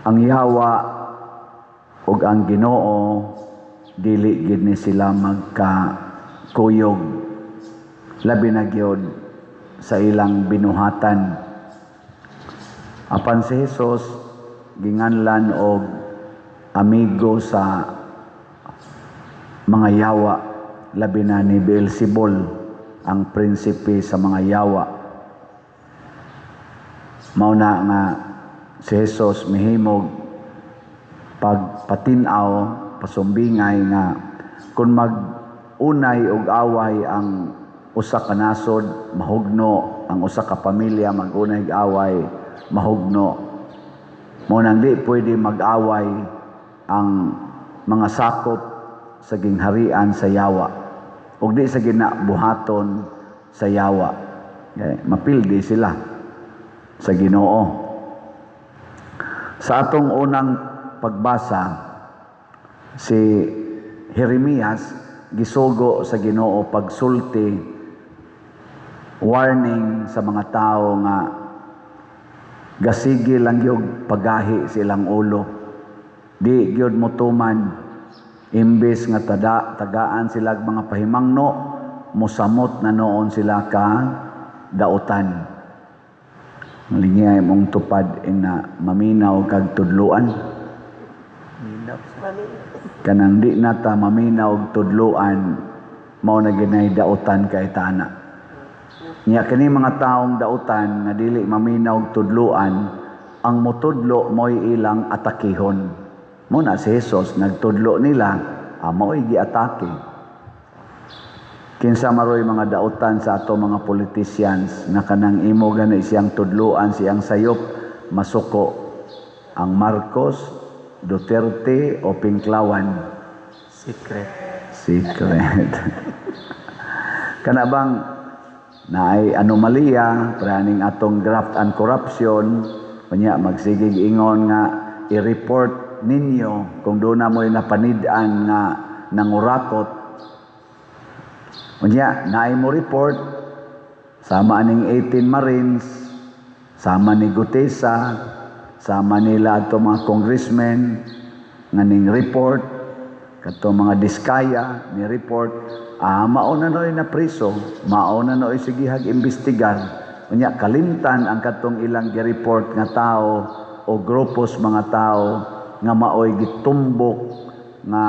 Ang Yawa ug ang Ginoo dili gid ni sila magkakuyog, labi na gyud sa ilang binuhatan. Apan si Jesus ginganlan og amigo sa mga yawa, labi na ni Beelzebul, ang prinsipe sa mga yawa. Mao na nga si Jesus mihimog pagpatinaw, pasumbingay nga kung mag-unay og away ang usa ka nasod, mahugno. Ang usa ka pamilya mag-unay og away, mahugno. Mao nang di pwede mag-away ang mga sakop sa gingharian sa yawa ug di sa ginabuhaton sa yawa. Mapildi sila sa Ginoo. Sa atong unang pagbasa, si Jeremias gisugo sa Ginoo pagsulti, warning sa mga tao nga gasigi lang yung pagahi silang ulo. Di gyud motuman, imbes nga tagaan sila mga pahimangno, musamot na noon sila ka dautan. Malingay mong tupad ina maminaw kag tudluan. Kanang di nata maminaw og tudluan, mao na ginay dautan kay tana. Nya kini mga taong dautan nga dili maminaw og tudluan, ang mutudlo mo'y ilang atakihon. Muna si Jesus nagtudlo nila, mao'y giatake. Kinsa maroy mga dautan sa ato mga politicians na kanang imo gani siyang tudluan, siyang sayop, masuko. Ang Marcos, Duterte o Pinklawan? Secret. Kana bang naay anomalya praning atong graft and corruption, unya magsigig ingon nga i-report ninyo kung doon na mo'y napanid-an nga nangurakot. Unya, naay mo report, sama aning 18 Marines, sama ni Gutesa, sama nila ato mga congressmen, nga ning report, kato mga Diskaya, ni report, mauna noy na priso, mauna noy sigihag imbestigar. Unya, kalimtan ang katong ilang gi-report nga tao o grupos mga tao nga maoy gitumbok nga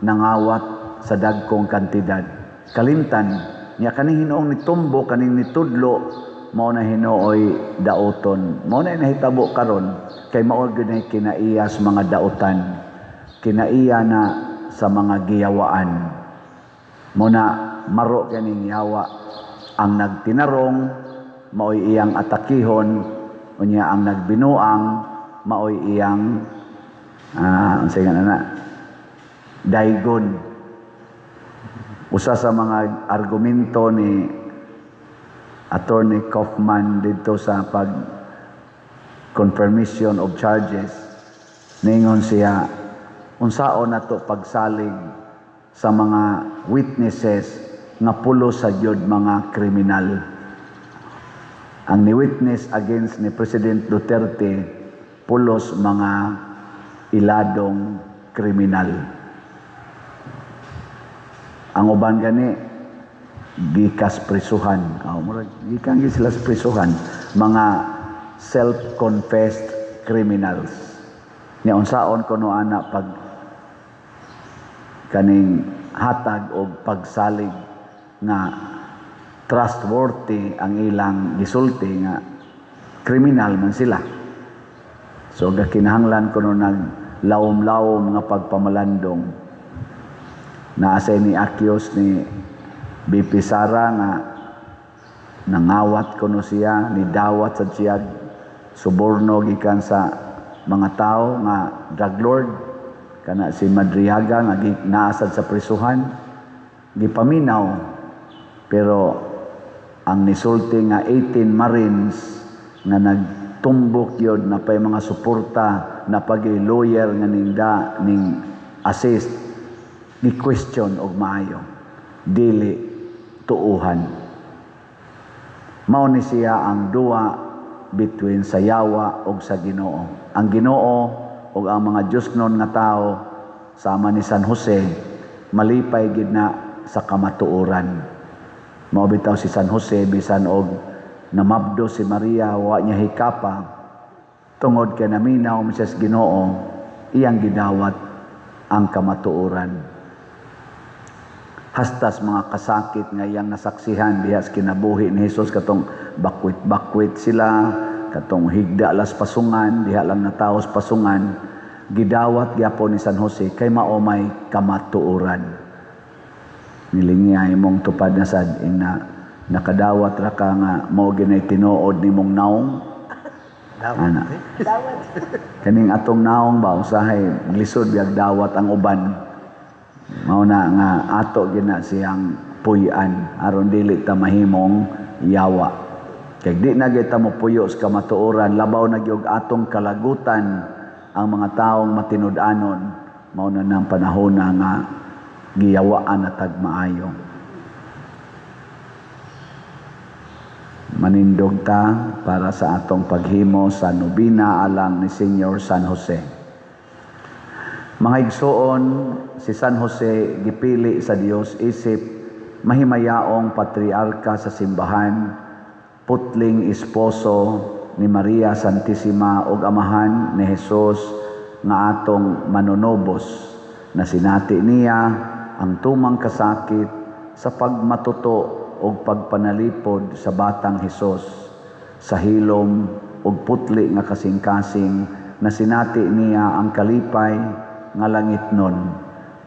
nangawat sa dagkong kantidad. Kalimtan niya kaning hinuong nitumbok, kaning nitudlo, mao na hinuoy dauton. Mao na nahitabo karon kay mao gyud nay kinaiya sa mga dautan, kinaiya na sa mga giyawaan. Mao na maro kaning yawa ang nagtinarong, maoy iyang atakihon, unya ang nagbinuang maoy iyang unsay nga daygon. Usa sa mga argumento ni Attorney Kaufman dito sa confirmation of charges, ningon siya unsaon nato pagsalig sa mga witnesses nga pulo sa gyud mga kriminal. Ang ni-witness against ni President Duterte pulos mga iladong kriminal. Ang uban gani gikas prisuhan. Gikan sila sa prisuhan, mga self-confessed criminals. Nya unsaon kuno ana pag kaning hatag o pagsalig nga trustworthy ang ilang gisulti nga kriminal man sila. So gakinahanglan kuno nag-lawom-lawom nga pagpamalandong. Naasay ni accuse ni BP Sara nga nangawat kuno siya, ni dawat sa siya suborno gikan sa mga tao nga drug lord, kana si Madriaga nga naasad sa prisuhan, gipaminaw. Pero ang nisulti nga 18 Marines nga nagtumbok yun na pay mga suporta na pag-lawyer nga ning assist, ni question og maayo, dili tuuhan. Mao ni siya ang duwa between sa Yawa ug sa Ginoo. Ang Ginoo ug ang mga Dios nun nga tao sama ni San Jose malipay gid na sa kamatuoran. Mao bitaw si San Jose bisan og namabdo si Maria wa niya hikapa tungod kay naminaw sa Ginoo iyang gidawat ang kamatuoran. Hastas mga kasakit nga iyang nasaksihan diha sa kinabuhi ni Hesus katong bakwit-bakwit sila, katong higda las pasungan, diha lang nataos pasungan, gidawat gyapon ni San Jose kay mao may kamatuoran. Nilingay mong tupad na sad ina nakadawat ra ka nga mao ginay tinuod nimong naong. Ana. Dawat. Kaning atong naong ba usahay lisod biag dawat ang uban. Mao na nga ato gina siyang puy-an aron dili ta mahimong yawa. Kay di na gyud ta mo puyo sa kamatuoran, labaw na gyud atong kalagutan ang mga taong matinud-anon. Mao na nang panahon na nga giyawaan na tagmaayo. Manindog ta para sa atong paghimo sa nobina alang ni Senior San Jose. Mga igsoon, si San Jose gipili sa Dios isip mahimayaong patriarka sa simbahan, putling esposo ni Maria Santissima ug amahan ni Hesus nga atong manunobos, na sinati niya ang tumang kasakit sa pagmatuto ug pagpanalipod sa batang Hesus, sa hilom ug putli nga kasing-kasing na sinati niya ang kalipay nga langit nun,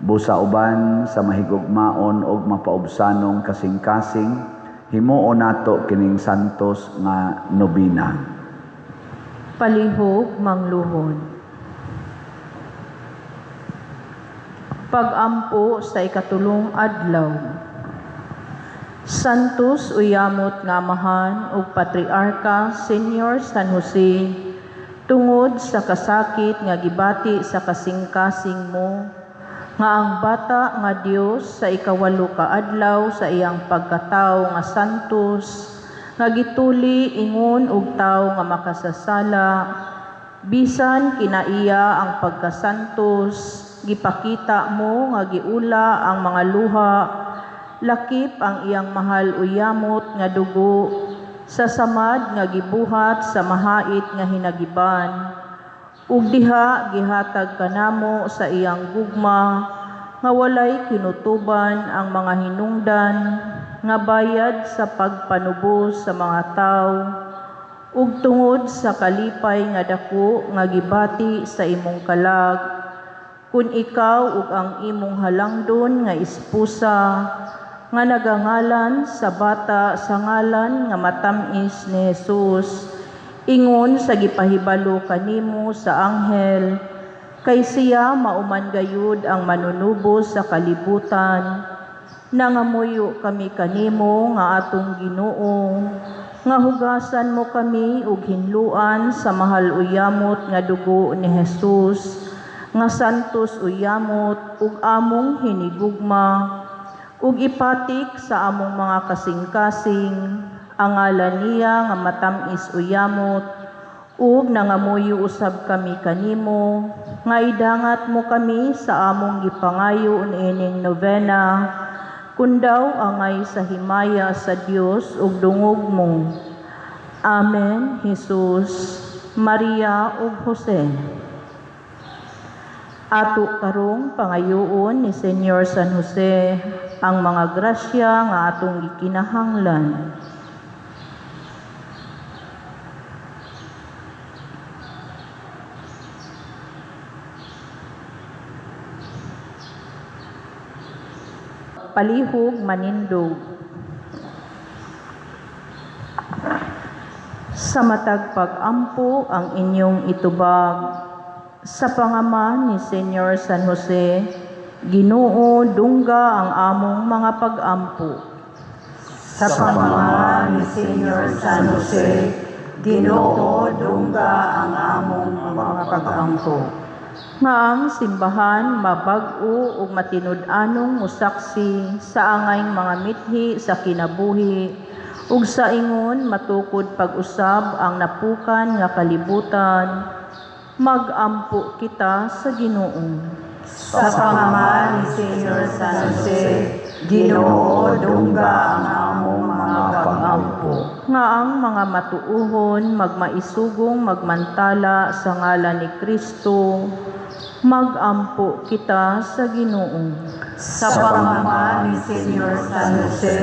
busa uban sa mahigugmaon og mapaubsanong kasing-kasing, himuon nato kining santos nga nobina. Palihog mangluhod. Pagampo sa ikatulong adlaw. Santos uyamot nga amahan ug patriarka Senior San Jose, tungod sa kasakit nga gibati sa kasing-kasing mo, nga ang bata nga Dios sa ikawalo ka adlaw sa iyang pagkatao nga santos, nga gituli ingon og tawo nga makasasala, bisan kinaiya ang pagkasantos, gipakita mo nga giula ang mga luha, lakip ang iyang mahal uyamot nga dugo, sa samad nga gibuhat sa mahait nga hinagiban, ug diha gihatag kanamo sa iyang gugma nga walay kinutuban ang mga hinungdan nga bayad sa pagpanubos sa mga tawo, ug tungod sa kalipay nga dako nga gibati sa imong kalag, kun ikaw ug ang imong halangdon nga esposa nga nagangalan sa bata sa ngalan nga matamis ni Jesus, ingon sa gipahibalo kanimo sa anghel, kay siya mauman gayud ang manunubos sa kalibutan. Nangamuyo kami kanimo nga atong Ginoo, nga hugasan mo kami ug hinluan sa mahal uyamot nga dugo ni Jesus, nga santos uyamot ug among hinigugma, ug ipatik sa among mga kasing-kasing ang ngalan niya nga matamis uyamot, ug nangamuyo usab kami kanimo nga idangat mo kami sa among gipangayo ining novena, kundaw angay sa himaya sa Dios ug dungog mo. Amen. Jesus, Maria ug Jose. Ato karong pangayoon ni Senior San Jose ang mga grasya nga atong gikinahanglan. Palihog manindog. Sa matag pag-ampo ang inyong itubag, sa pangaman ni Senior San Jose, Ginoo dungga ang among mga pag-ampo. Sa pangalan ni Senior San Jose, Ginoo dungga ang among mga pag-ampo. Nga ang simbahan mabag-o ug matinud-anong musaksi sa angayng mga mithi sa kinabuhi ug sa ingon matukod pag-usab ang napukan nga kalibutan, magampo kita sa Ginoo. Sa pangalan ni Senyor San Jose, Ginoo dungga ang among mga pag-ampo. Nga ang mga matuuhon magmaisugong magmantala sa ngalan ni Kristo, magampo kita sa Ginoo. Sa pangalan ni Senyor San Jose,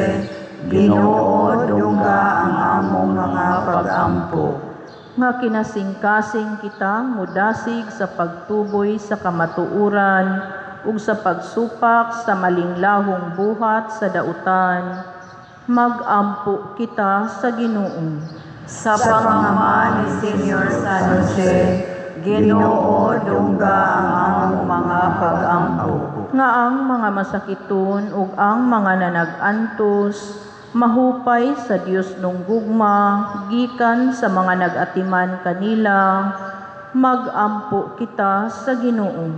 Ginoo dungga ang among mga pag-ampo. Nga kinasingkasing kita mudasig sa pagtuboy sa kamatuuran ug sa pagsupak sa malinglahong buhat sa dautan, magampo kita sa Ginoo. Sa pangalan ni Senyor San Jose, Ginoo dungga ang among mga pag-ampo. Nga ang mga masakiton ug ang mga nanag-antos mahupay sa Dios nung gugma gikan sa mga nag-atiman kanila, magampo kita sa Ginoo.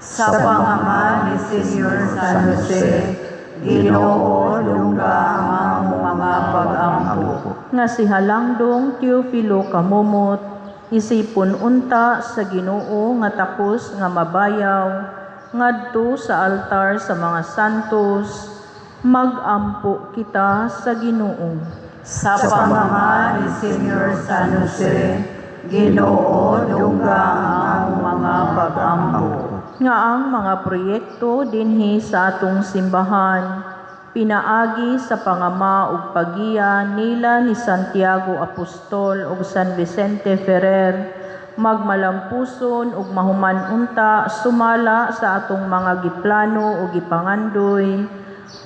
Sa pangalan ni Senyor San Jose, Ginoo dungga ang among mga pag-ampo. Nga si Halangdong Teofilo Kamumot, isipon unta sa Ginoo nga takos nga mabayaw ngadto sa altar sa mga santos, magampo kita sa Ginoo. Sa pangalan ni Senyor San Jose, Ginoo dungga ang among mga pag-ampo. Nga ang mga proyekto dinhi sa atong simbahan pinaagi sa pangama ug pagiya nila ni Santiago Apostol ug San Vicente Ferrer, magmalampuson ug mahuman unta sumala sa atong mga giplano ug gipangandoy,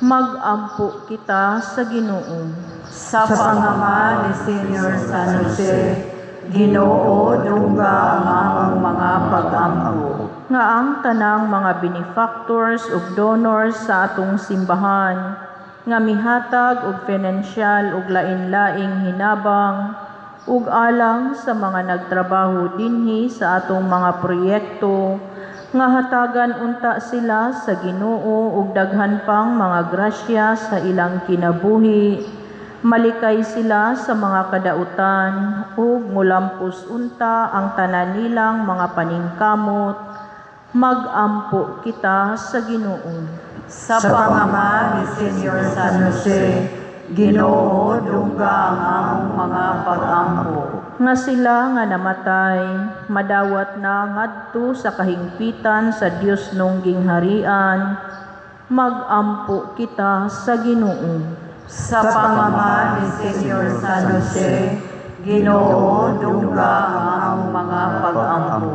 magampo kita sa Ginoo. Sa pangalan ni Senyor San Jose, Ginoo dungga ang among mga pag-ampo. Nga ang tanang mga benefactors ug donors sa atong simbahan nga mihatag og financial ug lain-laing hinabang ug alang sa mga nagtrabaho dinhi sa atong mga proyekto, nga hatagan unta sila sa Ginoo ug daghan pang mga grasya sa ilang kinabuhi, malikay sila sa mga kadautan ug mulampos unta ang tanan nilang mga paningkamot, magampo kita sa Ginoo. Sa pangalan ni Senyor San Jose, Ginoo dungga ang among mga pag-ampo. Nga sila nga namatay, madawat na ngadto sa kahingpitan sa Dios nung gingharian, magampo kita sa Ginoo. Sa pangalan ni Senyor San Jose, Ginoo dungga ang among mga pag-ampo.